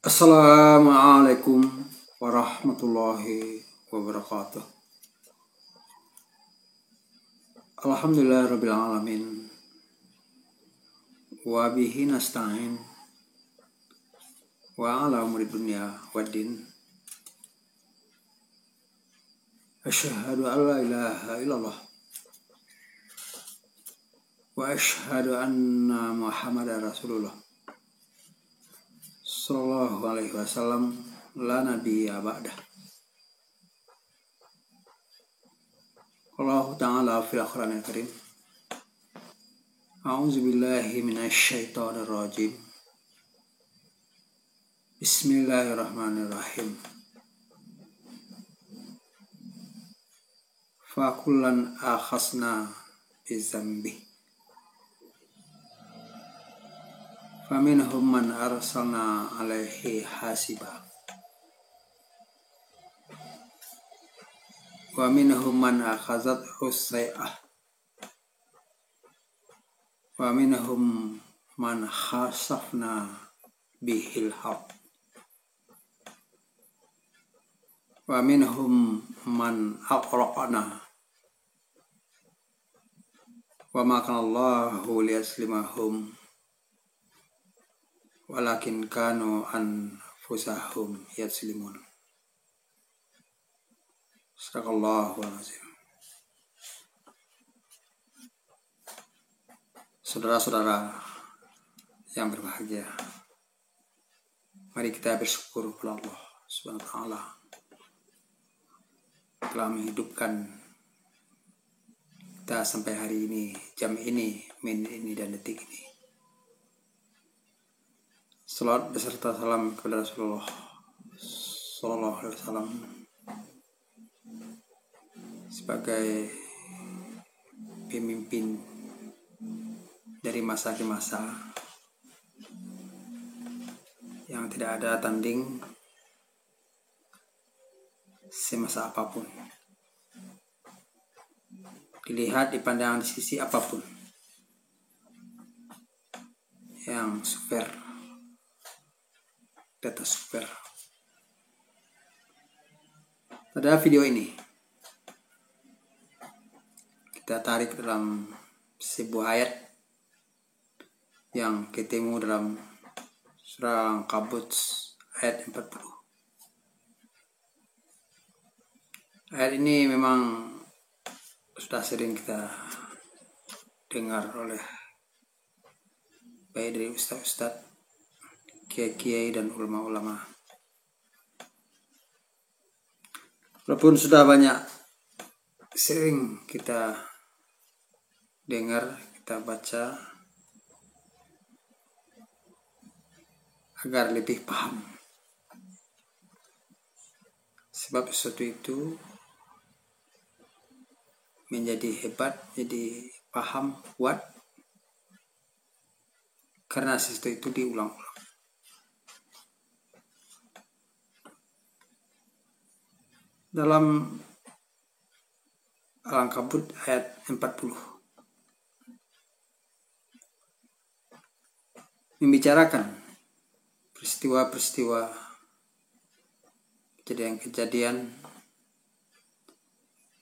Assalamualaikum warahmatullahi wabarakatuh. Alhamdulillahirabbil alamin. Wa bihi nasta'in. Wa ala umuri dunya waddin. Asyhadu an la ilaha illallah. Wa asyhadu anna Muhammadar Rasulullah. Sallallahu alaihi wasallam, la nabiyya ba'dah. Allah Ta'ala fil Qur'anil Karim. A'udzu billahi minasy syaithanir rajim. Bismillahirrahmanirrahim. Fa kullan akhasna bizambi. Faminhum man arsalna alaihi hasiba. Wa minhum man akhazathu sayhah. Wa minhum man khasafna bihil haq. Wa minhum man aqraqna. Wa ma kana Allahu liyaslimahum walakin kanu anfusahum yatslimun. Sadaqallahul azim. Saudara-saudara yang berbahagia, mari kita bersyukur kepada Allah Subhanahu wa taala telah menghidupkan kita sampai hari ini, jam ini, menit ini, dan detik ini. Salawat beserta salam kepada Rasulullah Sallallahu Alaihi Wasallam sebagai pemimpin dari masa ke masa yang tidak ada tanding semasa apapun, dilihat dipandang di sisi apapun, yang super data super. Pada video ini kita tarik dalam sebuah ayat yang ketemu dalam surah Al-Ankabut ayat 40. Ayat ini memang sudah sering kita dengar oleh baik dari ustaz-ustaz, kiai-kiai, dan ulama-ulama. Walaupun sudah banyak sering kita dengar, kita baca, agar lebih paham. Sebab sesuatu itu menjadi hebat, jadi paham, kuat, karena sesuatu itu diulang-ulang. Dalam Al-Ankabut ayat 40 membicarakan peristiwa-peristiwa, kejadian-kejadian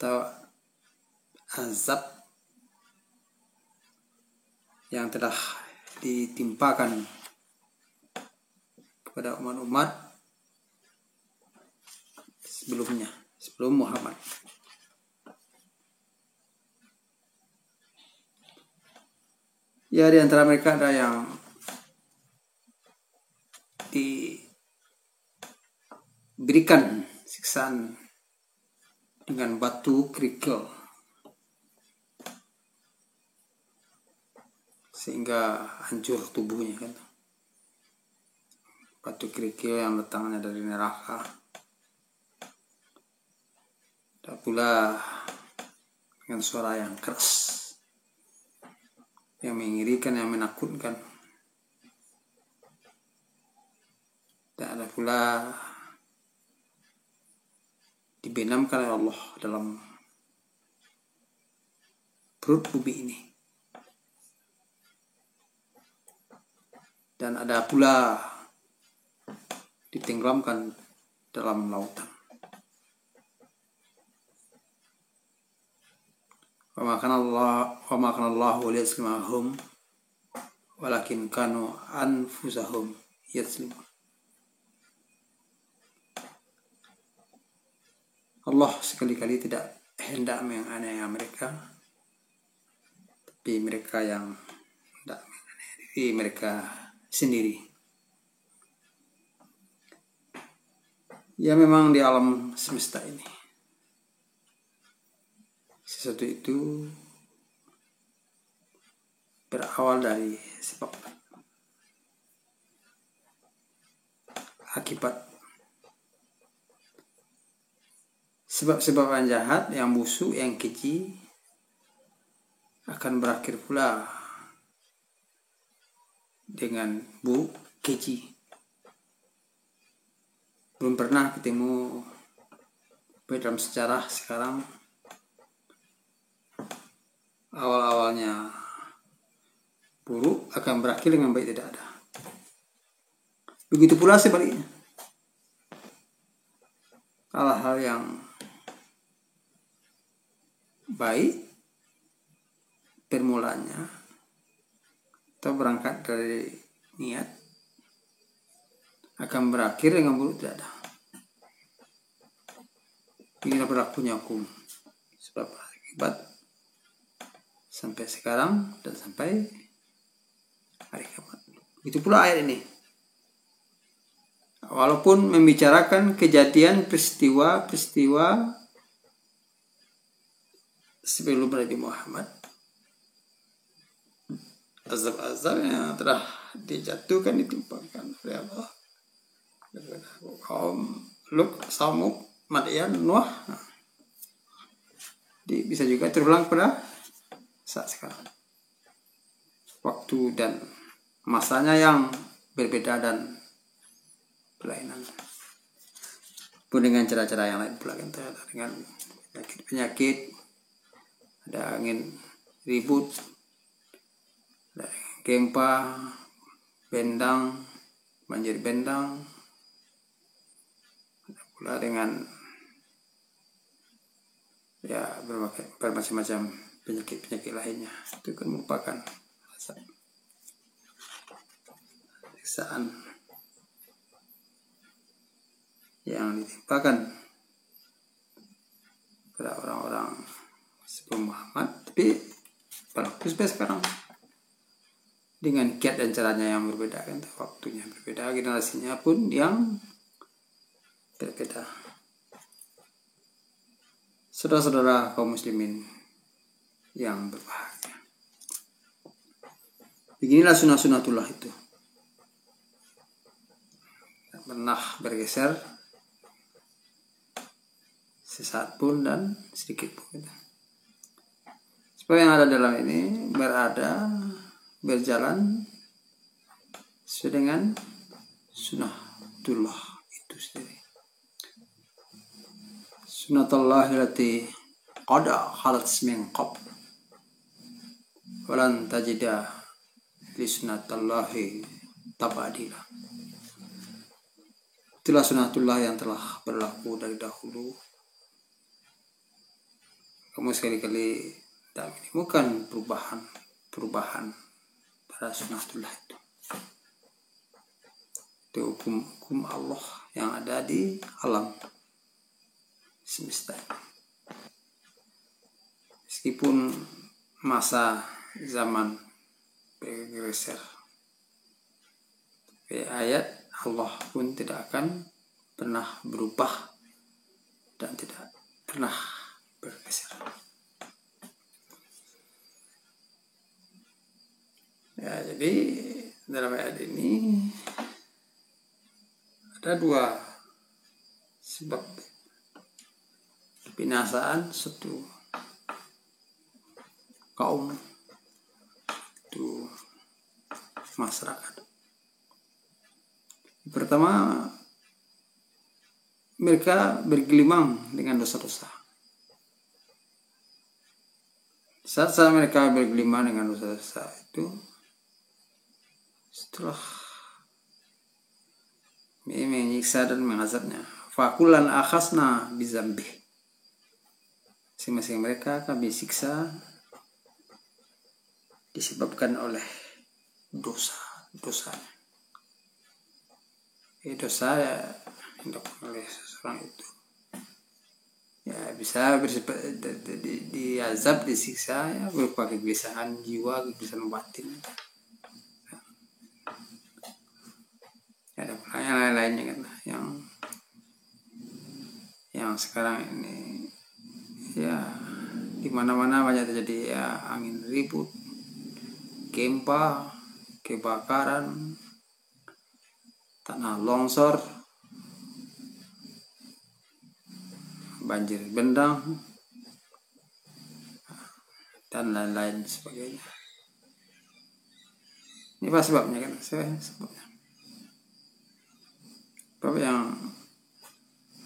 atau azab yang telah ditimpakan kepada umat-umat sebelum Muhammad. Ya, di antara mereka ada yang diberikan siksaan dengan batu kerikil sehingga hancur tubuhnya, kan? Batu kerikil yang datangnya dari neraka. Dan pula dengan suara yang keras, yang mengirikan, yang menakutkan. Dan ada pula dibenamkan oleh Allah dalam perut bumi ini. Dan ada pula ditenggelamkan dalam lautan. Wa ma kana Allahu liyazlimahum walakin kanu anfusahum yazlimun. Allah sekali-kali tidak hendak menganiaya mereka, tapi mereka yang hendak menganiaya diri mereka sendiri. Ya, memang di alam semesta ini sesuatu itu berawal dari sebab akibat. Sebab-sebab yang jahat, yang busuk, yang keji akan berakhir pula dengan buruk, keji. Belum pernah ketemu dalam sejarah sekarang awal-awalnya buruk akan berakhir dengan baik tidak ada. Begitu pula sebaliknya. Hal-hal yang baik permulanya atau berangkat dari niat akan berakhir dengan buruk tidak ada. Inilah berlakunya hukum sebab akibat sampai sekarang dan sampai hari kiamat. Begitu pula ayat ini. Walaupun membicarakan kejadian peristiwa sebelum Nabi Muhammad, azab-azab yang telah dijatuhkan, ditimpakan oleh Allah kepada kaum Lut, Samud, Madyan, Nuh, bisa juga terulang pada saat sekarang. Waktu dan masanya yang berbeda dan berlainan. Pun dengan cara-cara yang lain pula, dengan penyakit, ada angin ribut, ada gempa, bendang, banjir bendang, ada pula dengan ya bermacam-macam penyakit lainnya. Itu kan merupakan siksaan yang ditimpakan pada orang-orang sebelum Muhammad, tapi berlaku sampai sekarang dengan kiat dan caranya yang berbeda, kan, waktunya berbeda, generasinya pun yang berbeda. Saudara-saudara kaum muslimin yang berbahagia, beginilah sunnah-sunnatullah itu, tak pernah bergeser sesaat pun dan sedikit pun. Sebab yang ada dalam ini berjalan sesuai dengan sunnatullah itu sendiri. Sunnatullah allati qad khalat min qabl walan tajida li sunnatillahi tabadila. Itulah sunnatullah yang telah berlaku dari dahulu. Kamu sekali-kali tak menemukan perubahan pada sunnatullah itu. Itu hukum Allah yang ada di alam semesta. Meskipun masa zaman bergeser, ayat Allah pun tidak akan pernah berubah dan tidak pernah bergeser. Ya, jadi dalam ayat ini ada dua sebab kebinasaan suatu kaum, itu masyarakat. Pertama, mereka bergelimang dengan dosa-dosa. Saat mereka bergelimang dengan dosa-dosa itu, setelah menyiksa dan mengazabnya. Fakulan akhasna bizambi, masing-masing mereka kami siksa disebabkan oleh dosa. Dosa ya dilakukan oleh seseorang itu ya bisa bersifat diazab, disiksa ya berupa kegelisahan jiwa, kegelisahan batin. Ada pula yang lain-lainnya kan, yang sekarang ini ya di mana-mana banyak terjadi ya, angin ribut, gempa, kebakaran, tanah longsor, banjir bandang, dan lain-lain sebagainya. Ini apa sebabnya kan? Sebabnya. Sebab yang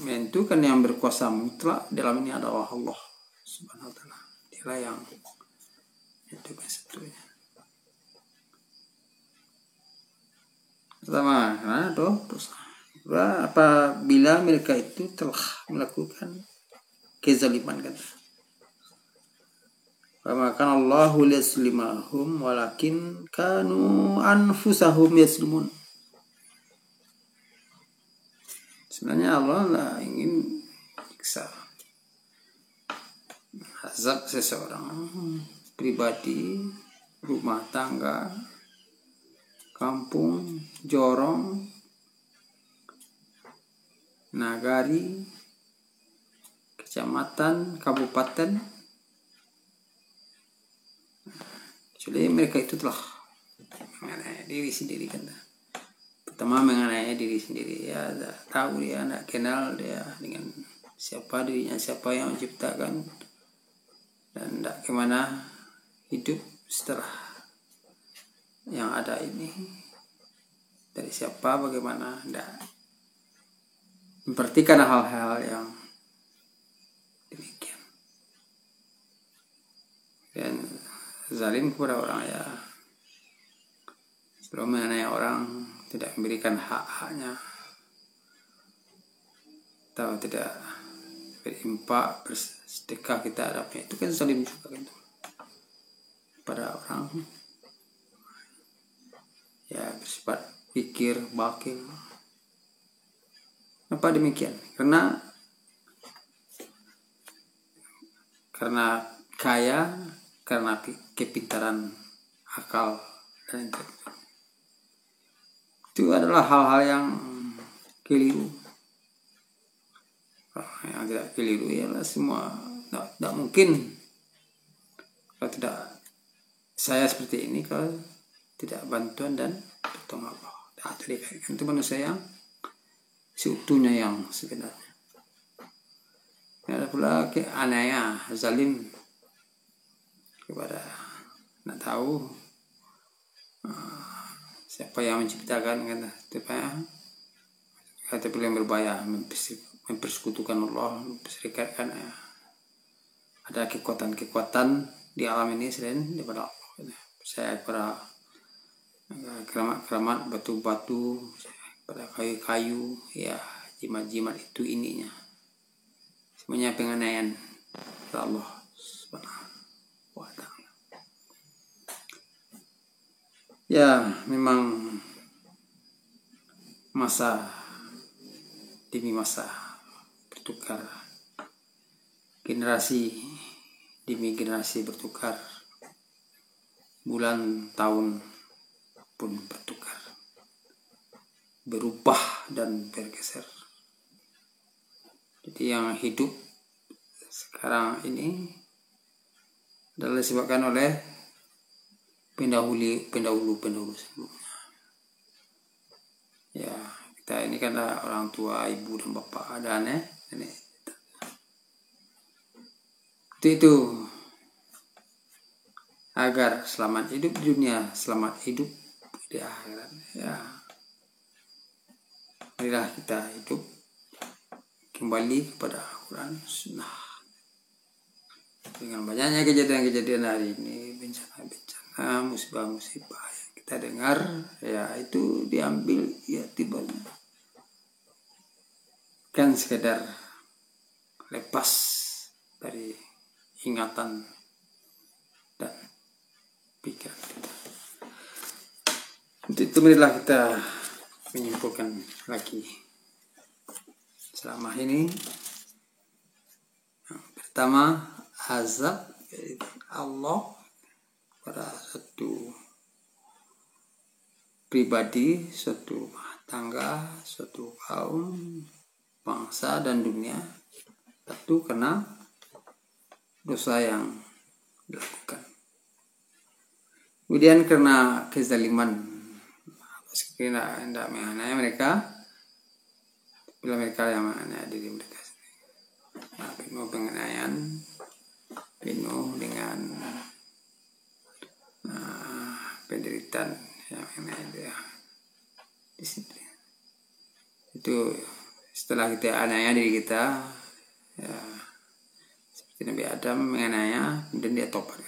menentukan yang berkuasa mutlak dalam ini adalah Allah Subhanahu wa taala. Dialah yang menentukan semuanya. Pertama, dosa. Apabila mereka itu telah melakukan kezaliman kan. Maka Allahu liyaslimahum walakin kanu anfusahum yaslimun. Sebenarnya Allah ingin siksa, azab seseorang pribadi, rumah tangga, kampung, jorong, nagari, kecamatan, kabupaten. Jadi mereka itu telah mengenai diri sendiri kan. Pertama mengenai diri sendiri ya, tahu dia, nak kenal dia dengan siapa dirinya, siapa yang menciptakan, dan tidak kemana hidup setelah yang ada ini, dari siapa, bagaimana, tidak memperhatikan hal-hal yang demikian. Dan zalim kepada orang ya, belum mengenai orang, tidak memberikan hak-haknya, atau tidak berimpak, bersedekah kita hadapnya, itu kan zalim juga kan pada orang ya, bersifat pikir bakil. Apa demikian? Karena kaya, karena kepintaran akal dan itu adalah hal-hal yang keliru. Yang tidak keliru ialah semua tidak mungkin kalau tidak saya seperti ini kalau tidak bantuan dan pertolongan Allah. Itu manusia yang seutuhnya yang sebenarnya. Ada pula keanehan, zalim kepada nak tahu siapa yang menciptakan kan, kata yang berbahaya, mempersekutukan Allah, memperserikatkan ya. Ada kekuatan di alam ini selain daripada Allah. Saya kepada keramat batu-batu, pada kayu-kayu ya, jimat-jimat itu ininya. Semuanya penganiayaan Allah Subhanahu wa taala. Ya, memang masa demi masa bertukar, generasi demi generasi bertukar, bulan tahun pun bertukar, berubah dan bergeser. Jadi yang hidup sekarang ini adalah disebabkan oleh pendahulu sebelumnya. Ya, kita ini kan orang tua, ibu dan bapak, ada nenek. Itu agar selamat hidup di dunia, selamat hidup di akhirat. Ya, marilah kita hidup kembali kepada Al-Quran Sunnah. Dengan banyaknya kejadian-kejadian hari ini, bencana, musibah yang kita dengar, ya itu diambil ya tibanya. kan sekedar lepas dari ingatan dan pikiran kita. Untuk itu marilah kita menyimpulkan lagi selama ini. Yang pertama, azab Allah pada satu pribadi, suatu rumah tangga, suatu kaum, bangsa dan dunia, tentu karena dosa yang dilakukan. Kemudian karena kezaliman, tidak menganiaya mereka, bila mereka yang menganiaya diri mereka sendiri. Penuh penganiayaan, penuh dengan penderitaan yang mengenai dia di sini. Itu setelah kita aniaya diri kita, ya, seperti Nabi Adam menganiaya, kemudian dia tobat.